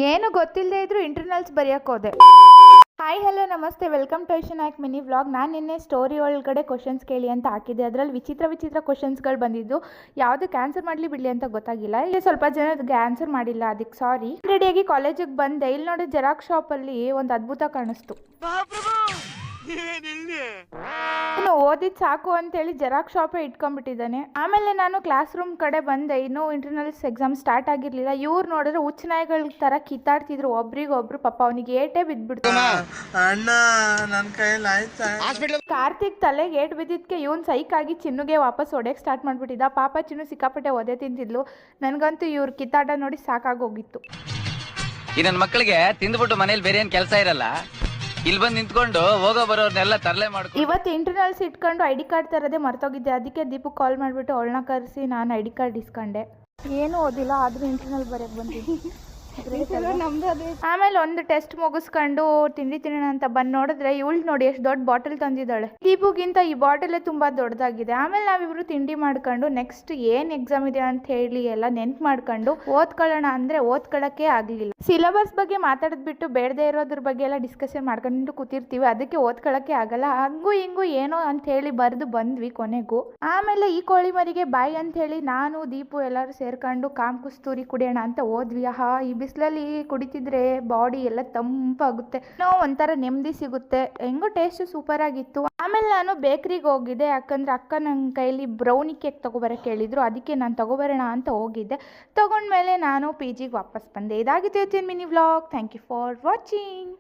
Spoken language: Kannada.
ಏನು ಗೊತ್ತಿಲ್ಲದೆ ಇದ್ರು ಇಂಟರ್ನಲ್ಸ್ ಬರೆಯೋಕೆ ಹೋದೆ. ಹಾಯ್ ಹಲೋ ನಮಸ್ತೆ, welcome to Aishan Nayak mini vlog. ನಾನು ನಿನ್ನೆ ಸ್ಟೋರಿ ಒಳಗಡೆ ಕ್ವಶನ್ಸ್ ಕೇಳಿ ಅಂತ ಹಾಕಿದ್ದೆ. ಅದರಲ್ಲಿ ವಿಚಿತ್ರ ಕ್ವಶನ್ಸ್ಗಳು ಬಂದಿದ್ದು. ಯಾವುದಕ್ಕೆ ಆನ್ಸರ್ ಮಾಡಲಿ ಬಿಡಲಿ ಅಂತ ಗೊತ್ತಾಗಿಲ್ಲ. ಇಲ್ಲಿ ಸ್ವಲ್ಪ ಜನಕ್ಕೆ ಆನ್ಸರ್ ಮಾಡಿಲ್ಲ, ಅದಕ್ಕೆ ಸಾರಿ. ರೆಡಿಯಾಗಿ ಕಾಲೇಜಿಗೆ ಬಂದೆ. ಇಲ್ಲಿ ನೋಡಿ ಜೆರಾಕ್ಸ್ ಶಾಪಲ್ಲಿ ಒಂದು ಅದ್ಭುತ ಕಾಣಿಸ್ತು. ಇನ್ನು ಓದಿದ್ ಸಾಕು ಅಂತೇಳಿ ಜೆರಾಕ್ಸ್ ಶಾಪೇ ಇಟ್ಕೊಂಡ್ಬಿಟ್ಟಿದ್ದಾನೆ. ಆಮೇಲೆ ನಾನು ಕ್ಲಾಸ್ ರೂಮ್ ಕಡೆ ಬಂದೆ. ಇನ್ನೂ ಇಂಟರ್ನಲ್ಸ್ ಎಕ್ಸಾಮ್ ಸ್ಟಾರ್ಟ್ ಆಗಿರ್ಲಿಲ್ಲ. ಇವ್ರು ನೋಡಿದ್ರೆ ಹುಚ್ಚನಾಯಿಗಳ ತರ ಕಿತ್ತಾಡ್ತಿದ್ರು ಒಬ್ರಿಗೊಬ್ರು. ಪಾಪ ಅವನಿಗೆ ಏಟೇ ಬಿದ್ಬಿಡ್ತು. ಕಾರ್ತಿಕ್ ತಲೆಗೆ ಏಟ್ ಬಿದ್ದಿದ್ಕೆ ಇವನ್ ಸೈಕ್ ಆಗಿ ಚಿನ್ನುಗೆ ವಾಪಸ್ ಹೊಡೆಯಕ್ ಸ್ಟಾರ್ಟ್ ಮಾಡ್ಬಿಟ್ಟಿದ್ದ. ಪಾಪ ಚಿನ್ನು ಸಿಕ್ಕಾಪಟ್ಟೆ ಒದೆ ತಿಂತಿದ್ಲು. ನನ್ಗಂತೂ ಇವ್ರ ಕಿತ್ತಾಟ ನೋಡಿ ಸಾಕಾಗೋಗಿತ್ತು. ಈ ನನ್ನ ಮಕ್ಕಳಿಗೆ ತಿಂದ್ಬಿಟ್ಟು ಮನೇಲಿ ಬೇರೆ ಏನ್ ಕೆಲಸ ಇರಲ್ಲ, ಇಲ್ಲಿ ಬಂದು ನಿಂತ್ಕೊಂಡು ಹೋಗೋ ಬರೋರ್ನೆಲ್ಲ ತರಲೆ ಮಾಡ್ಕೊಂಡು ಇವತ್ತು ಇಂಟರ್ನಲ್ಸ್ ಇಟ್ಕೊಂಡು ಐ ಡಿ ಕಾರ್ಡ್ ತರದೇ ಮರ್ತೋಗಿದ್ದೆ. ಅದಕ್ಕೆ ದೀಪು ಕಾಲ್ ಮಾಡಿಬಿಟ್ಟು ಅವಳನ್ನ ಕರೆಸಿ ನಾನು ಐ ಡಿ ಕಾರ್ಡ್ ಇಸ್ಕೊಂಡೆ. ಏನೂ ಓದಿಲ್ಲ, ಆದ್ರೂ ಇಂಟರ್ನಲ್ ಬರೆಯಕ್ಕೆ ಬಂದಿದ್ದೀನಿ. ಆಮೇಲೆ ಒಂದು ಟೆಸ್ಟ್ ಮುಗಿಸ್ಕೊಂಡು ತಿಂಡಿ ತಿನ್ನೋಣ ಅಂತ ಬಂದು ನೋಡಿದ್ರೆ ಇವಳು ನೋಡಿ ಎಷ್ಟು ದೊಡ್ಡ ಬಾಟಲ್ ತಂದಿದ್ದಾಳೆ. ದೀಪುಗಿಂತ ಈ ಬಾಟಲೇ ತುಂಬಾ ದೊಡ್ಡದಾಗಿದೆ. ಆಮೇಲೆ ನಾವಿಬ್ರು ತಿಂಡಿ ಮಾಡ್ಕೊಂಡು ನೆಕ್ಸ್ಟ್ ಏನ್ ಎಕ್ಸಾಮ್ ಇದೆ ಅಂತ ಹೇಳಿ ಎಲ್ಲ ನೆನ್ಪು ಮಾಡ್ಕೊಂಡು ಓದ್ಕೊಳ್ಳೋಣ ಅಂದ್ರೆ ಓದ್ಕೊಳ್ಳೋಕೆ ಆಗ್ಲಿಲ್ಲ. ಸಿಲೆಬಸ್ ಬಗ್ಗೆ ಮಾತಾಡದ್ಬಿಟ್ಟು ಬೇಡದೇ ಇರೋದ್ರ ಬಗ್ಗೆ ಎಲ್ಲ ಡಿಸ್ಕಷನ್ ಮಾಡ್ಕೊಂಡು ಕೂತಿರ್ತೀವಿ. ಅದಕ್ಕೆ ಓದ್ಕೊಳ್ಳೋಕೆ ಆಗಲ್ಲ. ಹಂಗೂ ಹಿಂಗೂ ಏನೋ ಅಂತ ಹೇಳಿ ಬರೆದು ಬಂದ್ವಿ ಕೊನೆಗೂ. ಆಮೇಲೆ ಈ ಕೋಳಿ ಮರಿಗೆ ಬಾಯ್ ಅಂತ ಹೇಳಿ ನಾನು ದೀಪು ಎಲ್ಲರೂ ಸೇರ್ಕೊಂಡು ಕಾಮ್ ಕುಸ್ತೂರಿ ಕುಡಿಯೋಣ ಅಂತ ಹೋದ್ವಿ. ಈ ಬಿಸಿಲಲ್ಲಿ ಕುಡಿತಿದ್ರೆ ಬಾಡಿ ಎಲ್ಲ ತಂಪಾಗುತ್ತೆ, ಒಂಥರ ನೆಮ್ಮದಿ ಸಿಗುತ್ತೆ. ಹೆಂಗೋ ಟೇಸ್ಟ್ ಸೂಪರ್ ಆಗಿತ್ತು. ಆಮೇಲೆ ನಾನು ಬೇಕ್ರಿಗೆ ಹೋಗಿದ್ದೆ, ಯಾಕಂದ್ರೆ ಅಕ್ಕ ನನ್ನ ಕೈಲಿ ಬ್ರೌನಿ ಕೇಕ್ ತಗೋಬರಕ್ಕೆ ಹೇಳಿದ್ರು. ಅದಕ್ಕೆ ನಾನು ತಗೋಬರೋಣ ಅಂತ ಹೋಗಿದ್ದೆ. ತಗೊಂಡ್ಮೇಲೆ ನಾನು PGಗೆ ವಾಪಸ್ ಬಂದೆ. ಇದಾಗಿತ್ತು ಇವತ್ತಿನ mini vlog. Thank you for watching.